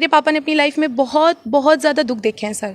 मेरे पापा ने अपनी लाइफ में बहुत बहुत ज़्यादा दुख देखे हैं सर।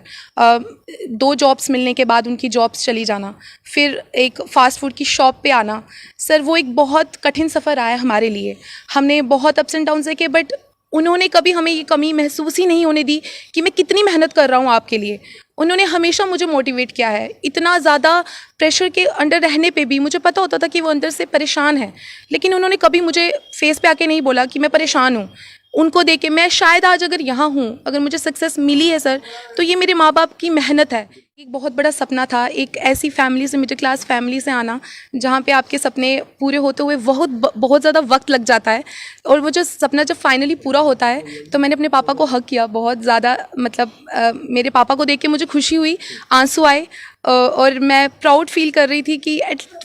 2 जॉब्स मिलने के बाद उनकी जॉब्स चली जाना, फिर एक फ़ास्ट फूड की शॉप पे आना, सर वो एक बहुत कठिन सफ़र आया हमारे लिए। हमने बहुत अप्स एंड डाउन्स देखे, बट उन्होंने कभी हमें ये कमी महसूस ही नहीं होने दी कि मैं कितनी मेहनत कर रहा हूँ आपके लिए। उन्होंने हमेशा मुझे मोटिवेट किया है। इतना ज़्यादा प्रेशर के अंडर रहने पे भी मुझे पता होता था कि वो अंदर से परेशान है, लेकिन उन्होंने कभी मुझे फेस पे आके नहीं बोला कि मैं परेशान हूँ। उनको देख के मैं शायद आज अगर यहाँ हूँ, अगर मुझे सक्सेस मिली है सर, तो ये मेरे माँ बाप की मेहनत है। एक बहुत बड़ा सपना था एक ऐसी फैमिली से, मिडिल क्लास फैमिली से आना जहाँ पे आपके सपने पूरे होते हुए बहुत ज़्यादा वक्त लग जाता है, और वो जो सपना जब फाइनली पूरा होता है तो मैंने अपने पापा को हग किया बहुत ज़्यादा। मतलब मेरे पापा को देख के मुझे खुशी हुई, आंसू आए, और मैं प्राउड फील कर रही थी कि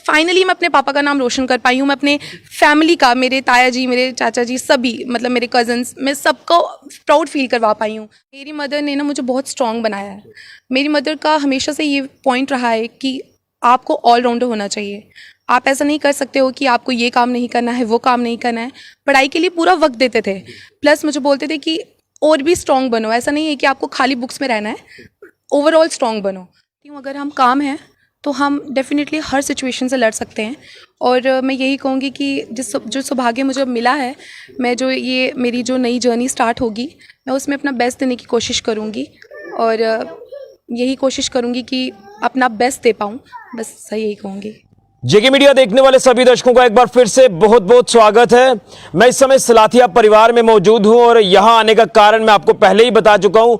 फाइनली मैं अपने पापा का नाम रोशन कर पाई हूँ। मैं अपने फैमिली का, मेरे ताया जी, मेरे चाचा जी, सभी, मतलब मेरे कज़न्स, मैं सबको प्राउड फील करवा पाई हूँ। मेरी मदर ने ना मुझे बहुत स्ट्रॉन्ग बनाया है। मेरी मदर का हमेशा से ये पॉइंट रहा है कि आपको ऑलराउंडर होना चाहिए। आप ऐसा नहीं कर सकते हो कि आपको ये काम नहीं करना है, वो काम नहीं करना है। पढ़ाई के लिए पूरा वक्त देते थे, प्लस मुझे बोलते थे कि और भी स्ट्रॉन्ग बनो, ऐसा नहीं है कि आपको खाली बुक्स में रहना है, ओवरऑल स्ट्रॉन्ग बनो। अगर हम काम हैं तो हम डेफिनेटली हर सिचुएशन से लड़ सकते हैं। और मैं यही कहूँगी कि जो सौभाग्य मुझे मिला है, मैं जो ये मेरी जो नई जर्नी स्टार्ट होगी, मैं उसमें अपना बेस्ट देने की कोशिश करूँगी, और यही कोशिश करूँगी कि अपना बेस्ट दे पाऊँ, बस सही यही कहूँगी। जेके मीडिया देखने वाले सभी दर्शकों का एक बार फिर से बहुत बहुत स्वागत है। मैं इस समय सलाथिया परिवार में मौजूद हूं, और यहां आने का कारण मैं आपको पहले ही बता चुका हूं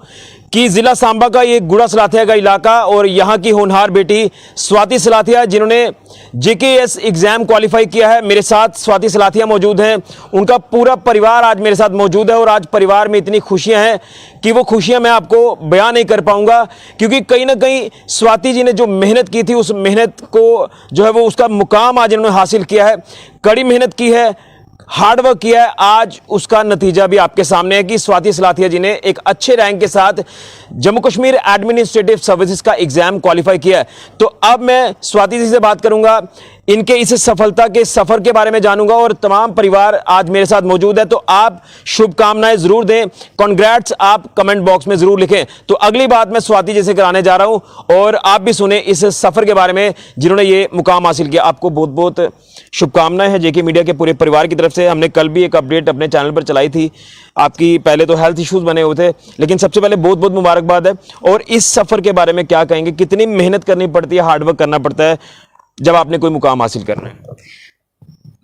कि जिला सांबा का ये गुड़ा सलाथिया का इलाका, और यहां की होनहार बेटी स्वाति सलाथिया, जिन्होंने जेकेएस एग्जाम क्वालिफाई किया है। मेरे साथ स्वाति सलाथिया मौजूद हैं, उनका पूरा परिवार आज मेरे साथ मौजूद है, और आज परिवार में इतनी खुशियां हैं कि वो खुशियां मैं आपको बयान नहीं कर पाऊंगा, क्योंकि कहीं ना कहीं स्वाति जी ने जो मेहनत की थी, उस मेहनत को जो है वो उसका मुकाम आज इन्होंने हासिल किया है। कड़ी मेहनत की है, हार्डवर्क किया है, आज उसका नतीजा भी आपके सामने है कि स्वाति सलाथिया जी ने एक अच्छे रैंक के साथ जम्मू कश्मीर एडमिनिस्ट्रेटिव सर्विसेज का एग्जाम क्वालिफाई किया है। तो अब मैं स्वाति जी से बात करूंगा, इनके इस सफलता के सफर के बारे में जानूंगा, और तमाम परिवार आज मेरे साथ मौजूद है। तो आप शुभकामनाएं जरूर दें, कॉन्ग्रेट्स आप कमेंट बॉक्स में जरूर लिखें। तो अगली बात मैं स्वाति जी से कराने जा रहा हूं, और आप भी सुने इस सफर के बारे में जिन्होंने ये मुकाम हासिल किया। आपको बहुत बहुत शुभकामनाएं हैं जेके मीडिया के पूरे परिवार की तरफ से। हमने कल भी एक अपडेट अपने चैनल पर चलाई थी, आपकी पहले तो हेल्थ इश्यूज बने हुए थे, लेकिन सबसे पहले बहुत बहुत मुबारकबाद है। और इस सफर के बारे में क्या कहेंगे, कितनी मेहनत करनी पड़ती है, हार्डवर्क करना पड़ता है जब आपने कोई मुकाम हासिल करना है?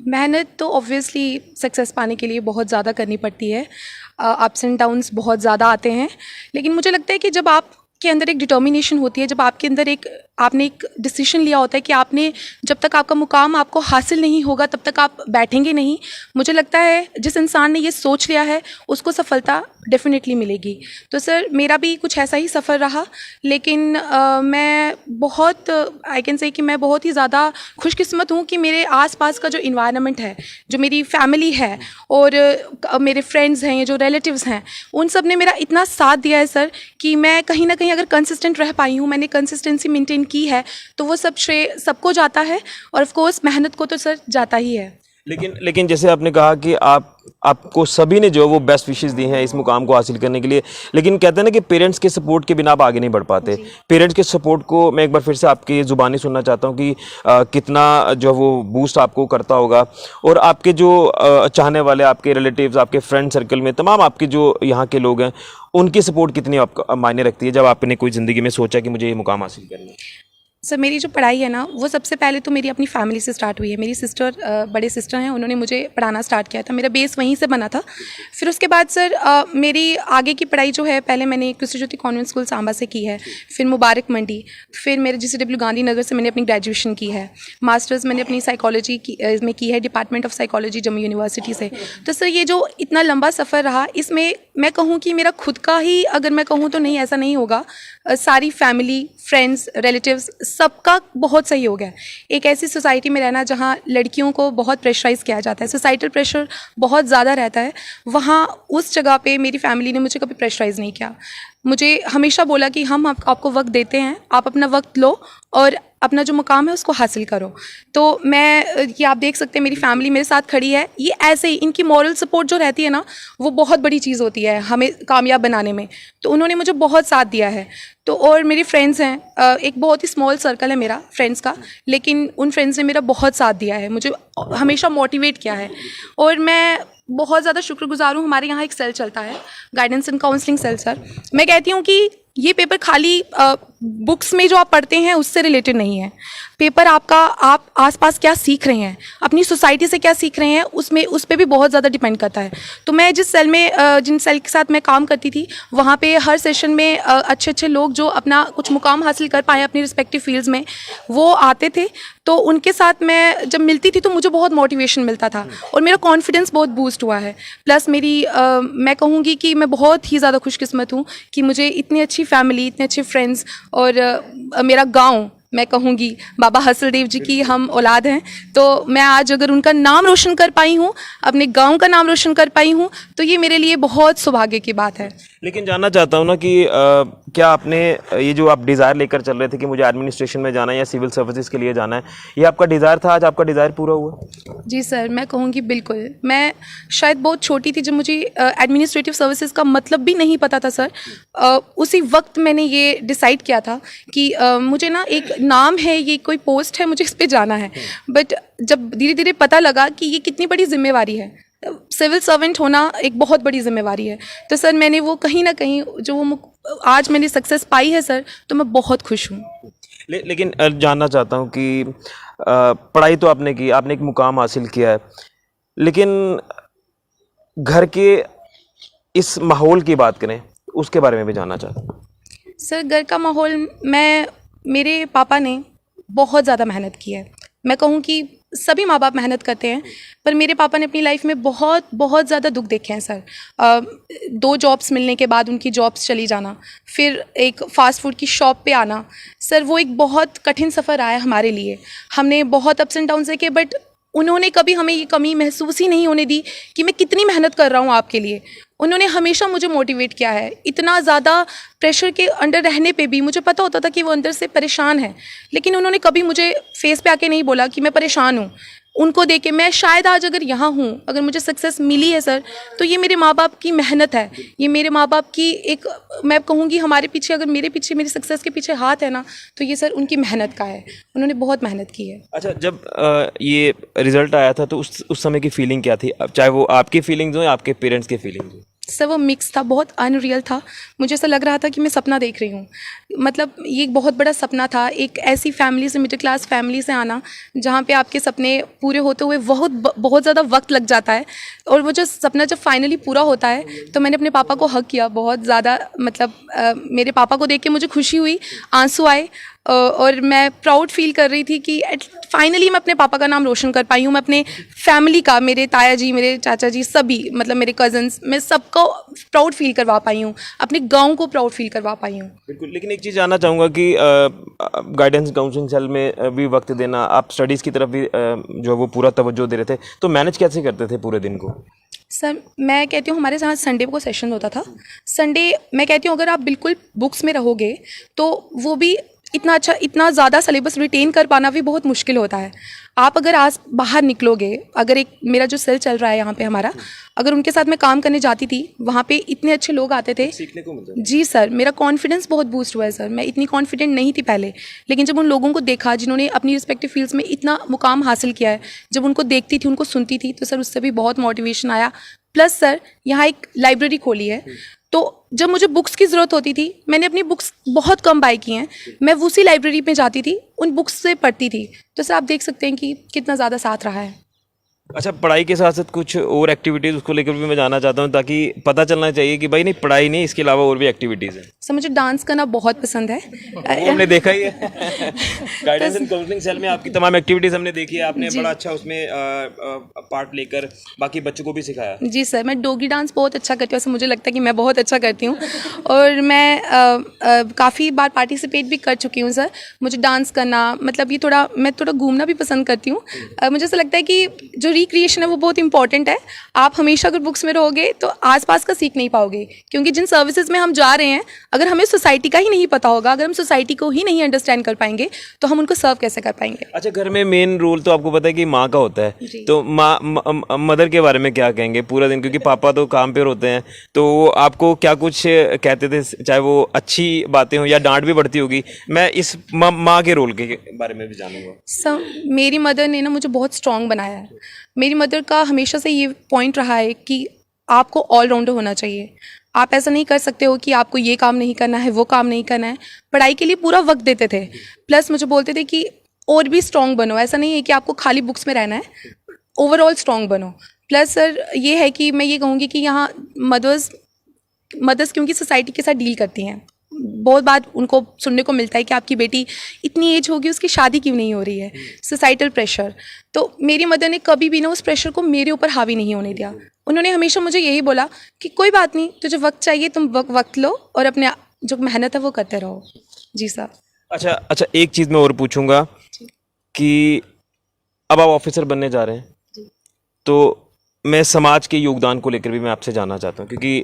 मेहनत तो ऑब्वियसली सक्सेस पाने के लिए बहुत ज़्यादा करनी पड़ती है। अप्स एंड डाउन्स बहुत ज़्यादा आते हैं, लेकिन मुझे लगता है कि जब आपके अंदर एक डिटर्मिनेशन होती है, जब आपके अंदर आपने एक डिसीजन लिया होता है कि आपने, जब तक आपका मुकाम आपको हासिल नहीं होगा तब तक आप बैठेंगे नहीं। मुझे लगता है जिस इंसान ने ये सोच लिया है उसको सफलता डेफिनेटली मिलेगी। तो सर मेरा भी कुछ ऐसा ही सफ़र रहा, लेकिन मैं बहुत, आई कैन से कि मैं बहुत ही ज़्यादा खुशकिस्मत हूँ कि मेरे आसपास का जो इन्वायरमेंट है, जो मेरी फैमिली है और मेरे फ्रेंड्स हैं, जो रिलेटिव्स हैं, उन सब ने मेरा इतना साथ दिया है सर कि मैं कहीं ना कहीं अगर कंसिस्टेंट रह पाई हूँ, मैंने कंसिस्टेंसी मेंटेन की है, तो वो सब श्रेय सबको जाता है, और ऑफ कोर्स मेहनत को तो सर जाता ही है। लेकिन जैसे आपने कहा कि आपको सभी ने जो वो बेस्ट विशेस दी हैं इस मुकाम को हासिल करने के लिए, लेकिन कहते हैं ना कि पेरेंट्स के सपोर्ट के बिना आप आगे नहीं बढ़ पाते। पेरेंट्स के सपोर्ट को मैं एक बार फिर से आपकी जुबानी सुनना चाहता हूँ कि कितना जो वो बूस्ट आपको करता होगा, और आपके जो चाहने वाले, आपके रिलेटिव्स, आपके फ्रेंड सर्कल में तमाम आपके जो यहाँ के लोग हैं, उनकी सपोर्ट कितनी आपको मायने रखती है जब आपने कोई ज़िंदगी में सोचा कि मुझे ये मुकाम हासिल करना है? सर मेरी जो पढ़ाई है ना, वो सबसे पहले तो मेरी अपनी फैमिली से स्टार्ट हुई है। मेरी सिस्टर, बड़े सिस्टर हैं, उन्होंने मुझे पढ़ाना स्टार्ट किया था, मेरा बेस वहीं से बना था। फिर उसके बाद सर मेरी आगे की पढ़ाई जो है, पहले मैंने कृष्ण ज्योति कॉन्वेंट स्कूल सांबा से की है, फिर मुबारक मंडी, फिर मेरे GCW गांधीनगर से मैंने अपनी ग्रेजुएशन की है। मास्टर्स मैंने अपनी साइकोलॉजी में की है, department of psychology Jammu university से। तो सर ये जो इतना लंबा सफ़र रहा, इसमें मैं कहूँ कि मेरा खुद का ही अगर मैं कहूँ तो नहीं, ऐसा नहीं होगा, सारी फैमिली, फ्रेंड्स, रिलेटिव्स, सबका बहुत सही हो गया। एक ऐसी सोसाइटी में रहना जहाँ लड़कियों को बहुत प्रेशराइज़ किया जाता है, सोसाइटल प्रेशर बहुत ज़्यादा रहता है, वहाँ उस जगह पे मेरी फैमिली ने मुझे कभी प्रेशराइज़ नहीं किया। मुझे हमेशा बोला कि हम आपको वक्त देते हैं, आप अपना वक्त लो और अपना जो मुकाम है उसको हासिल करो। तो मैं ये आप देख सकते हैं मेरी फैमिली मेरे साथ खड़ी है। ये ऐसे ही इनकी मॉरल सपोर्ट जो रहती है ना, वो बहुत बड़ी चीज़ होती है हमें कामयाब बनाने में। तो उन्होंने मुझे बहुत साथ दिया है। तो और मेरे फ्रेंड्स हैं, एक बहुत ही स्मॉल सर्कल है मेरा फ्रेंड्स का, लेकिन उन फ्रेंड्स ने मेरा बहुत साथ दिया है, मुझे हमेशा मोटिवेट किया है। और मैं बहुत ज़्यादा शुक्रगुजार हूँ। हमारे यहाँ एक सेल चलता है, guidance and counselling cell sir. मैं कहती हूँ कि ये पेपर खाली बुक्स में जो आप पढ़ते हैं उससे रिलेटेड नहीं है। पेपर आपका, आप आसपास क्या सीख रहे हैं, अपनी सोसाइटी से क्या सीख रहे हैं, उस पर भी बहुत ज़्यादा डिपेंड करता है। तो मैं जिस सेल में जिन सेल के साथ मैं काम करती थी, वहाँ पे हर सेशन में अच्छे अच्छे लोग जो अपना कुछ मुकाम हासिल कर पाए अपनी रिस्पेक्टिव फील्ड्स में, वो आते थे। तो उनके साथ मैं जब मिलती थी तो मुझे बहुत मोटिवेशन मिलता था और मेरा कॉन्फिडेंस बहुत बूस्ट हुआ है। प्लस मेरी मैं कहूँगी कि मैं बहुत ही ज़्यादा खुशकिस्मत हूँ कि मुझे इतनी अच्छी फैमिली, इतने अच्छे फ्रेंड्स और मेरा गांव, मैं कहूँगी बाबा हसलदेव जी की हम औलाद हैं। तो मैं आज अगर उनका नाम रोशन कर पाई हूँ, अपने गांव का नाम रोशन कर पाई हूँ, तो ये मेरे लिए बहुत सौभाग्य की बात है। लेकिन जानना चाहता हूँ ना कि क्या आपने ये जो आप डिज़ायर लेकर चल रहे थे कि मुझे एडमिनिस्ट्रेशन में जाना है या सिविल सर्विसेज के लिए जाना है, ये आपका डिज़ायर था, आज आपका डिज़ायर पूरा हुआ? जी सर, मैं कहूँगी बिल्कुल। मैं शायद बहुत छोटी थी जब मुझे एडमिनिस्ट्रेटिव सर्विसेज का मतलब भी नहीं पता था सर। उसी वक्त मैंने ये डिसाइड किया था कि मुझे ना एक नाम है, ये कोई पोस्ट है, मुझे इस पर जाना है। बट जब धीरे धीरे पता लगा कि ये कितनी बड़ी जिम्मेवारी है, सिविल सर्वेंट होना एक बहुत बड़ी जिम्मेवारी है, तो सर मैंने वो कहीं ना कहीं जो वो आज मैंने सक्सेस पाई है सर, तो मैं बहुत खुश हूँ। लेकिन जानना चाहता हूँ कि पढ़ाई तो आपने की, आपने एक मुकाम हासिल किया है, लेकिन घर के इस माहौल की बात करें, उसके बारे में भी जानना चाहता हूँ। सर घर का माहौल, मेरे पापा ने बहुत ज़्यादा मेहनत की है। मैं कहूँ कि सभी माँ बाप मेहनत करते हैं, पर मेरे पापा ने अपनी लाइफ में बहुत बहुत ज़्यादा दुख देखे हैं सर। 2 जॉब्स मिलने के बाद उनकी जॉब्स चली जाना, फिर एक फ़ास्ट फूड की शॉप पे आना, सर वो एक बहुत कठिन सफ़र आया हमारे लिए। हमने बहुत अप्स एंड डाउन्स देखे, बट उन्होंने कभी हमें ये कमी महसूस ही नहीं होने दी कि मैं कितनी मेहनत कर रहा हूँ आपके लिए। उन्होंने हमेशा मुझे मोटिवेट किया है। इतना ज़्यादा प्रेशर के अंडर रहने पे भी मुझे पता होता था कि वो अंदर से परेशान है, लेकिन उन्होंने कभी मुझे फेस पे आके नहीं बोला कि मैं परेशान हूँ। उनको देख के मैं शायद आज अगर यहाँ हूँ, अगर मुझे सक्सेस मिली है सर, तो ये मेरे माँ बाप की मेहनत है। ये मेरे माँ बाप की एक, मैं कहूँगी हमारे पीछे, अगर मेरे पीछे, मेरी सक्सेस के पीछे हाथ है ना, तो ये सर उनकी मेहनत का है। उन्होंने बहुत मेहनत की है। अच्छा, जब ये रिजल्ट आया था तो उस समय की फीलिंग क्या थी? अब चाहे वो आपकी फीलिंग्स हो या आपके पेरेंट्स की फीलिंग्स हो? सर वो मिक्स था, बहुत अनरियल था। मुझे ऐसा लग रहा था कि मैं सपना देख रही हूँ। मतलब ये एक बहुत बड़ा सपना था, एक ऐसी फैमिली से, मिडिल क्लास फैमिली से आना जहाँ पे आपके सपने पूरे होते हुए बहुत ज़्यादा वक्त लग जाता है। और वो जो सपना जब फाइनली पूरा होता है, तो मैंने अपने पापा को हग किया बहुत ज़्यादा। मतलब मेरे पापा को देख के मुझे खुशी हुई, आंसू आए, और मैं प्राउड फील कर रही थी कि फाइनली मैं अपने पापा का नाम रोशन कर पाई हूँ। मैं अपने फैमिली का, मेरे ताया जी, मेरे चाचा जी, सभी, मतलब मेरे कज़न्स, मैं सबको प्राउड फील करवा पाई हूँ, अपने गांव को प्राउड फील करवा पाई हूँ। बिल्कुल। लेकिन एक चीज़ जानना चाहूँगा कि गाइडेंस काउंसलिंग सेल में भी वक्त देना, आप स्टडीज़ की तरफ भी जो है वो पूरा तवज्जो दे रहे थे, तो मैनेज कैसे करते थे पूरे दिन को? सर मैं कहती हूँ हमारे यहाँ संडे को सेशन होता था। संडे मैं कहती हूँ अगर आप बिल्कुल बुक्स में रहोगे तो वो भी इतना अच्छा, इतना ज़्यादा सिलेबस रिटेन कर पाना भी बहुत मुश्किल होता है। आप अगर आज बाहर निकलोगे, अगर एक मेरा जो सेल चल रहा है यहाँ पे हमारा, अगर उनके साथ मैं काम करने जाती थी, वहाँ पे इतने अच्छे लोग आते थे, सीखने को मिलता है। जी सर, मेरा कॉन्फिडेंस बहुत बूस्ट हुआ है सर। मैं इतनी कॉन्फिडेंट नहीं थी पहले, लेकिन जब उन लोगों को देखा जिन्होंने अपनी रिस्पेक्टिव फील्ड्स में इतना मुकाम हासिल किया है, जब उनको देखती थी, उनको सुनती थी, तो सर उससे भी बहुत मोटिवेशन आया। प्लस सर यहाँ एक लाइब्रेरी खोली है, तो जब मुझे बुक्स की ज़रूरत होती थी, मैंने अपनी बुक्स बहुत कम बाय की हैं, मैं उसी लाइब्रेरी में जाती थी, उन बुक्स से पढ़ती थी। तो सर आप देख सकते हैं कि कितना ज़्यादा साथ रहा है। अच्छा, पढ़ाई के साथ साथ कुछ और एक्टिविटीज़, उसको लेकर भी मैं जानना चाहता हूँ, ताकि पता चलना चाहिए कि भाई नहीं पढ़ाई नहीं, इसके अलावा और भी एक्टिविटीज़ हैं। सर मुझे डांस करना बहुत पसंद है। वो हमने देखा ही है। गाइडेंस एंड काउंसलिंग सेल में आपकी तमाम एक्टिविटीज़ हमने देखी है, आपने बड़ा अच्छा उसमें पार्ट लेकर बाकी बच्चों को भी सिखाया। जी सर, मैं डोगी डांस बहुत अच्छा करती हूँ, ऐसे मुझे लगता है कि मैं बहुत अच्छा करती हूँ, और मैं काफ़ी बार पार्टिसिपेट भी कर चुकी हूँ सर। मुझे डांस करना, मतलब ये मैं थोड़ा घूमना भी पसंद करती हूँ। मुझे ऐसा लगता है कि जो रिक्रिएशन है वो बहुत इंपॉर्टेंट है। आप हमेशा अगर बुक्स में रहोगे तो आसपास का सीख नहीं पाओगे, क्योंकि जिन सर्विसेज में हम जा रहे हैं अगर हमें सोसाइटी का ही नहीं पता होगा, अगर हम सोसाइटी को ही नहीं अंडरस्टैंड कर पाएंगे तो हम उनको सर्व कैसे कर पाएंगे। अच्छा, घर में मेन रोल तो आपको पता है कि माँ का होता है, जी। तो मदर के बारे में क्या कहेंगे पूरा दिन, क्योंकि पापा तो काम पे होते हैं, तो वो आपको क्या कुछ कहते थे, चाहे वो अच्छी बातें हो या डांट भी पड़ती होगी। मैं इस माँ के रोल के बारे में भी जानूंगा। मेरी मदर ने ना मुझे बहुत स्ट्रांग बनाया है। मेरी मदर का हमेशा से ये पॉइंट रहा है कि आपको ऑलराउंडर होना चाहिए। आप ऐसा नहीं कर सकते हो कि आपको ये काम नहीं करना है, वो काम नहीं करना है। पढ़ाई के लिए पूरा वक्त देते थे, प्लस मुझे बोलते थे कि और भी स्ट्रांग बनो, ऐसा नहीं है कि आपको खाली बुक्स में रहना है, ओवरऑल स्ट्रांग बनो। प्लस सर ये है कि मैं ये कहूँगी कि यहाँ मदर्स क्योंकि सोसाइटी के साथ डील करती हैं, बहुत बात उनको सुनने को मिलता है कि आपकी बेटी इतनी एज होगी उसकी शादी क्यों नहीं हो रही है, सोसाइटल प्रेशर। तो मेरी मदर ने कभी भी ना उस प्रेशर को मेरे ऊपर हावी नहीं होने दिया। उन्होंने हमेशा मुझे यही बोला कि कोई बात नहीं, तुझे वक्त चाहिए, तुम वक्त लो और अपने जो मेहनत है वो करते रहो। जी सर। अच्छा, एक चीज़ मैं और पूछूंगा कि अब आप ऑफिसर बनने जा रहे हैं, तो मैं समाज के योगदान को लेकर भी मैं आपसे जानना चाहता हूँ, क्योंकि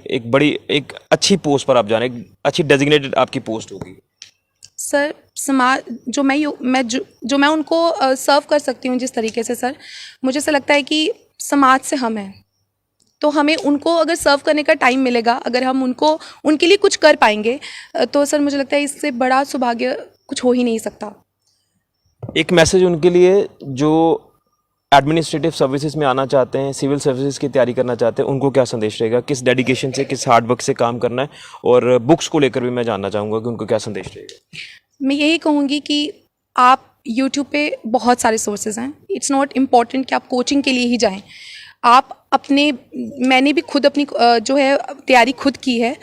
एक अच्छी पोस्ट पर आप जा रहे हैं, एक अच्छी डेजिग्नेटेड आपकी पोस्ट होगी। सर समाज जो मैं उनको सर्व कर सकती हूँ जिस तरीके से, सर मुझे ऐसा लगता है कि समाज से हम हैं, तो हमें उनको अगर सर्व करने का टाइम मिलेगा, अगर हम उनके लिए कुछ कर पाएंगे, तो सर मुझे लगता है इससे बड़ा सौभाग्य कुछ हो ही नहीं सकता। एक मैसेज उनके लिए जो एडमिनिस्ट्रेटिव सर्विसेज में आना चाहते हैं, सिविल सर्विसेज की तैयारी करना चाहते हैं, उनको क्या संदेश रहेगा, किस डेडिकेशन से, किस हार्ड वर्क से काम करना है, और बुक्स को लेकर भी मैं जानना चाहूँगा कि उनको क्या संदेश रहेगा। मैं यही कहूँगी कि आप यूट्यूब पे बहुत सारे सोर्सेज हैं, इट्स नॉट इम्पॉर्टेंट कि आप कोचिंग के लिए ही जाएं। आप मैंने भी खुद अपनी जो है तैयारी खुद की है।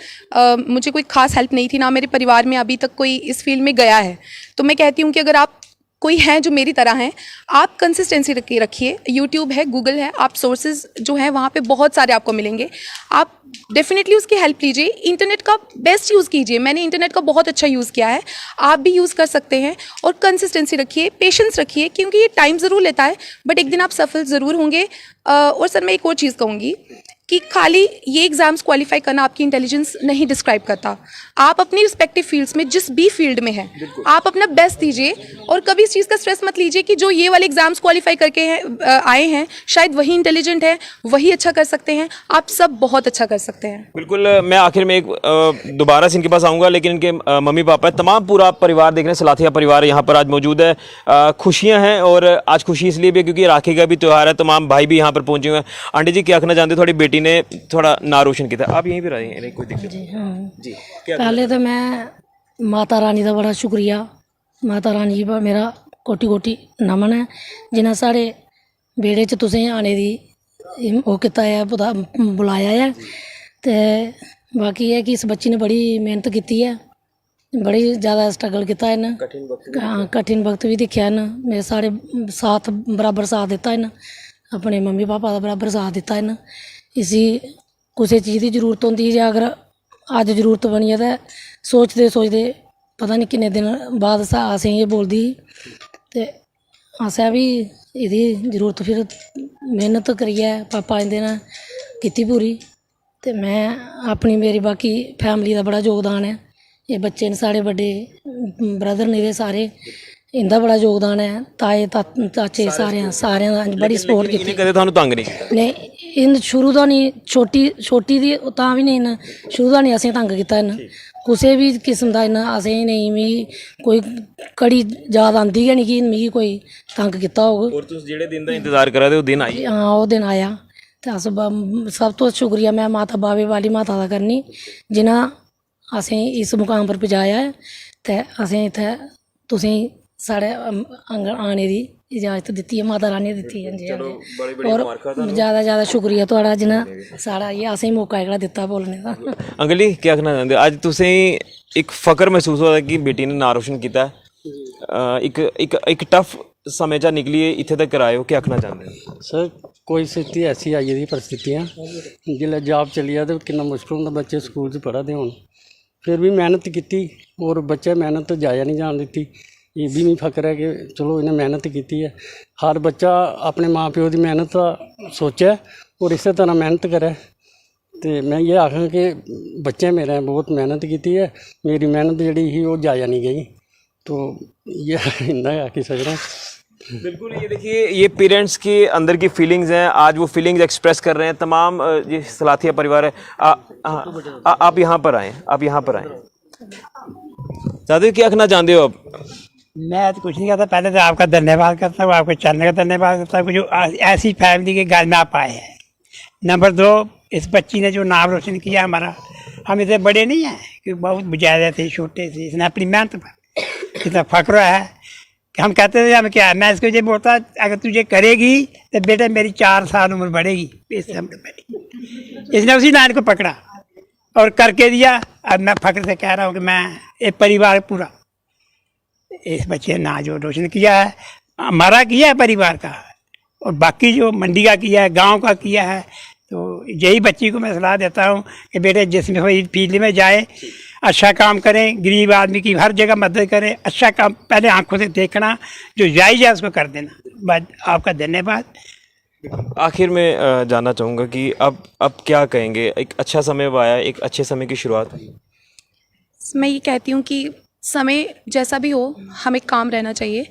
मुझे कोई खास हेल्प नहीं थी, ना मेरे परिवार में अभी तक कोई इस फील्ड में गया है। तो मैं कहती हूँ कि अगर आप कोई हैं जो मेरी तरह हैं, आप कंसिस्टेंसी रखिए। यूट्यूब है, गूगल है, आप सोर्सेज जो हैं वहाँ पे बहुत सारे आपको मिलेंगे। आप डेफिनेटली उसकी हेल्प लीजिए, इंटरनेट का बेस्ट यूज़ कीजिए। मैंने इंटरनेट का बहुत अच्छा यूज़ किया है, आप भी यूज़ कर सकते हैं। और कंसिस्टेंसी रखिए, पेशेंस रखिए, क्योंकि ये टाइम ज़रूर लेता है बट एक दिन आप सफल ज़रूर होंगे। और सर मैं एक और चीज़ कहूँगी कि खाली ये एग्ज़ाम्स क्वालिफाई करना आपकी इंटेलिजेंस नहीं डिस्क्राइब करता। आप अपनी रिस्पेक्टिव फील्ड्स में जिस भी फील्ड में हैं, आप अपना बेस्ट दीजिए और कभी इस चीज़ का स्ट्रेस मत लीजिए कि जो ये वाले एग्ज़ाम्स क्वालिफाई करके आए हैं शायद वही इंटेलिजेंट है, वही अच्छा कर सकते हैं। आप सब बहुत अच्छा कर सकते हैं। बिल्कुल। मैं आखिर में एक दोबारा से इनके पास आऊँगा, लेकिन इनके मम्मी पापा, तमाम पूरा परिवार देख रहे हैं, सलाथिया परिवार यहाँ पर आज मौजूद है। खुशियाँ हैं, और आज खुशी इसलिए भी क्योंकि राखी का भी त्यौहार है, तमाम भाई भी यहाँ पर पहुँचे हुए हैं। आंटी जी, क्या कहना चाहते थोड़ी बेटी ने थोड़ा ना रोशन किया था, आप यहीं पे रहे हैं, कोई दिक्कत जी हाँ। जी, क्या पहले तो मैं माता रानी का बड़ा शुक्रिया, माता रानी जी पर मेरा कोटि कोटि नमन है जिन्हें साढ़े बेड़े च तुसें आने दी वो किता है, बुलाया है। तो बाकी है कि इस बच्ची ने बड़ी मेहनत की है, बड़ी ज़्यादा स्ट्रगल किया है ना, कठिन वक्त भी दिखा है ना, मेरे सारे साथ बराबर साथ दिता है ना, अपने मम्मी पापा का बराबर साथ दिता है ना। इसी कुछ चीज़ की जरूरत होती है, अगर अज जरूरत बनी है तो सोचते पता नहीं किन्ने दिन बाद असें ये बोलती, तो असें भी एह्दी जरूरत फिर मेहनत करिए पापा इंदे ने कीती पूरी। तो मैं अपनी मेरी बाकी फैमिली का बड़ा योगदान है, ये बच्चे न साढ़े बड़े ब्रदर ने दे सारे, इंदा बड़ा योगदान है, ताए चाचे सारे बड़ी सपोर्ट की। कदे थानू तंग नहीं कीता? नहीं, इन शुरू तो नहीं, छोटी दी तां भी नहीं, इन शुरू तो नहीं असें तंग कीता, इन कुसै भी किस्म का इन असें नहीं, मिगी कोई कड़ी याद आंदी गै नहीं कि मिगी कोई तंग कीता होग। और तुस जेह्ड़े दिन दा इंतजार करा दे ओह् दिन आई? हाँ, वो दिन आया। तो अस सब तो शुक्रिया मैं माता बावे वाली माता का करनी जिन्हें असें इस मुकाम पर पजाया है, ते असें इत्थै तुसें साढ़े आंगन आने दी इजाजत दी है, माता रानी ने दी है जी। और ज़्यादा शुक्रिया थोड़ा जिन्हें साढ़ा ये असें मौका एकड़ा दिता बोलने का। अंकल जी, क्या आखना चाहते हो? अज तुसें एक फकर महसूस होता है कि बेटी ने नाम रोशन किया है, एक टफ समय चा निकलिए इत्थे तक कराए हो, क्या आखना चाहते हो? सर कोई स्थिति ऐसी आई दी परिस्थितियाँ जिसलै जॉब चली जाए तो कितना मुश्किल होंदा, बच्चे स्कूल च पढ़ा दे होन, फिर भी मेहनत की और बच्चे मेहनत जाया नहीं जान दी। ਇਹ ਵੀ ਨਹੀਂ ਫਕਰ ਹੈ ਕਿ ਚਲੋ ਇਹਨੇ ਮਿਹਨਤ ਕੀਤੀ ਹੈ। ਹਰ ਬੱਚਾ ਆਪਣੇ ਮਾਪਿਓ ਦੀ ਮਿਹਨਤ ਦਾ ਸੋਚੇ ਔਰ ਇਸੇ ਤਰ੍ਹਾਂ ਮਿਹਨਤ ਕਰੇ। ਤੇ ਮੈਂ ਇਹ ਆਖਾਂ ਕਿ ਬੱਚੇ ਮੇਰੇ ਬਹੁਤ ਮਿਹਨਤ ਕੀਤੀ है, मेरी मेहनत जी ही वो जाया नहीं गई। तो ये इतना आखिर सक रहा हूँ। बिल्कुल, ये देखिए ये पेरेंट्स के अंदर की फीलिंग्स हैं, आज वो फीलिंग्स एक्सप्रेस कर रहे हैं। तमाम ये सलाथिया परिवार है। आप यहाँ पर आएँ, आप यहाँ पर आएँ। दादी क्या कहना चाहते हो आप? मैं तो कुछ नहीं कहता, पहले तो आपका धन्यवाद करता हूँ, आपके चैनल का धन्यवाद करता हूँ जो ऐसी फैमिली के घर में आप आए हैं। नंबर 2, इस बच्ची ने जो नाम रोशन किया हमारा, हम इसे बड़े नहीं हैं कि बहुत ज़्यादा थे, छोटे थे, इसने अपनी मेहनत पर इतना फख्र है कि हम कहते थे हम क्या, मैं इसको ये बोलता अगर तुझे करेगी तो बेटा मेरी 4 साल उम्र बढ़ेगी, इससे हम बढ़ेगी। इसने उसी लाइन को पकड़ा और करके दिया। अब मैं फख्र से कह रहा हूँ कि मैं एक परिवार पूरा इस बच्चे ने नाम जो रोशन किया है, हमारा किया है परिवार का, और बाकी जो मंडी का किया है, गांव का किया है। तो यही बच्ची को मैं सलाह देता हूँ कि बेटे जिसमें कोई फील्ड में जाए अच्छा काम करें, गरीब आदमी की हर जगह मदद करें, अच्छा काम पहले आंखों से देखना, जो जायज़ है उसको कर देना। बस आपका धन्यवाद। आखिर में जानना चाहूँगा कि अब क्या कहेंगे? एक अच्छा समय आया, एक अच्छे समय की शुरुआत हुई। मैं ये कहती हूँ कि समय जैसा भी हो हमें काम रहना चाहिए।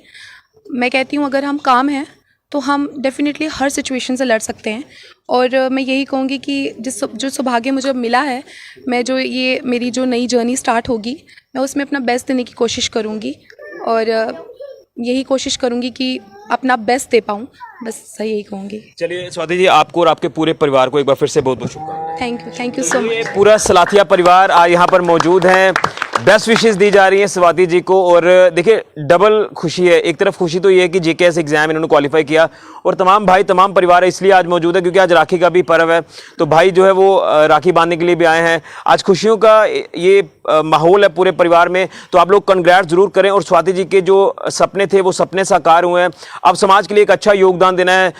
मैं कहती हूँ अगर हम काम हैं तो हम डेफिनेटली हर सिचुएशन से लड़ सकते हैं। और मैं यही कहूँगी कि जो सौभाग्य मुझे मिला है, मैं जो ये मेरी जो नई जर्नी स्टार्ट होगी, मैं उसमें अपना बेस्ट देने की कोशिश करूँगी और यही कोशिश करूँगी कि अपना बेस्ट दे पाऊँ, बस सही यही कहूँगी। चलिए स्वाति जी, आपको और आपके पूरे परिवार को एक बार फिर से बहुत बहुत शुभकामनाएं। Thank you so much. पूरा सलाथिया परिवार आज यहाँ पर मौजूद है। बेस्ट विशेस दी जा रही हैं स्वाति जी को। और देखिए डबल खुशी है, एक तरफ खुशी तो ये है कि जीकेएस एग्जाम इन्होंने क्वालिफाई किया और तमाम भाई तमाम परिवार इसलिए आज मौजूद है क्योंकि आज राखी का भी पर्व है। तो भाई जो है वो राखी बांधने के लिए भी आए हैं। आज खुशियों का ये माहौल है पूरे परिवार में। तो आप लोग कंग्रेट्स जरूर करें। और स्वाति जी के जो सपने थे वो सपने साकार हुए हैं। अब समाज के लिए एक अच्छा योगदान देना है।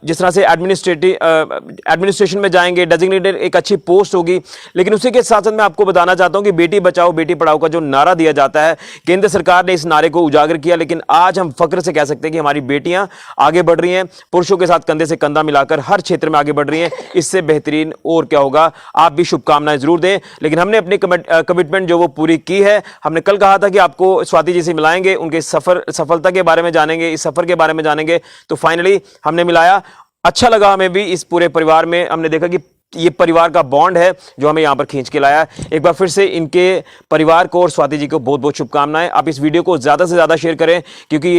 जिस तरह से एडमिनिस्ट्रेशन में जाएंगे, डेजिग्नेटेड एक अच्छी पोस्ट होगी। लेकिन उसी के साथ साथ मैं आपको बताना चाहता हूं कि बेटी बचाओ बेटी पढ़ाओ का जो नारा दिया जाता है, केंद्र सरकार ने इस नारे को उजागर किया। लेकिन आज हम फख्र से कह सकते हैं कि हमारी बेटियां आगे बढ़ रही हैं, पुरुषों के साथ कंधे से कंधा मिलाकर हर क्षेत्र में आगे बढ़ रही हैं। इससे बेहतरीन और क्या होगा? आप भी शुभकामनाएं जरूर दें। लेकिन हमने अपनी कमिटमेंट जो वो पूरी की है। हमने कल कहा था कि आपको स्वाति जी से मिलाएंगे, उनके सफलता के बारे में जानेंगे, इस सफर के बारे में जानेंगे। तो फाइनली हमने मिलाया। अच्छा लगा हमें भी इस पूरे परिवार में। हमने देखा कि ये परिवार का बॉन्ड है जो हमें यहाँ पर खींच के लाया। एक बार फिर से इनके परिवार को और स्वाति जी को बहुत बहुत शुभकामनाएं। आप इस वीडियो को ज़्यादा से ज़्यादा शेयर करें क्योंकि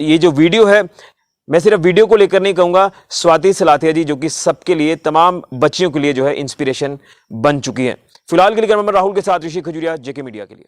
ये जो वीडियो है, मैं सिर्फ वीडियो को लेकर नहीं कहूँगा, स्वाति सलाथिया जी जो कि सबके लिए, तमाम बच्चियों के लिए जो है इंस्पिरेशन बन चुकी है। फिलहाल के लिए कैमरामैन राहुल के साथ ऋषि खजूरिया, जेके मीडिया के लिए।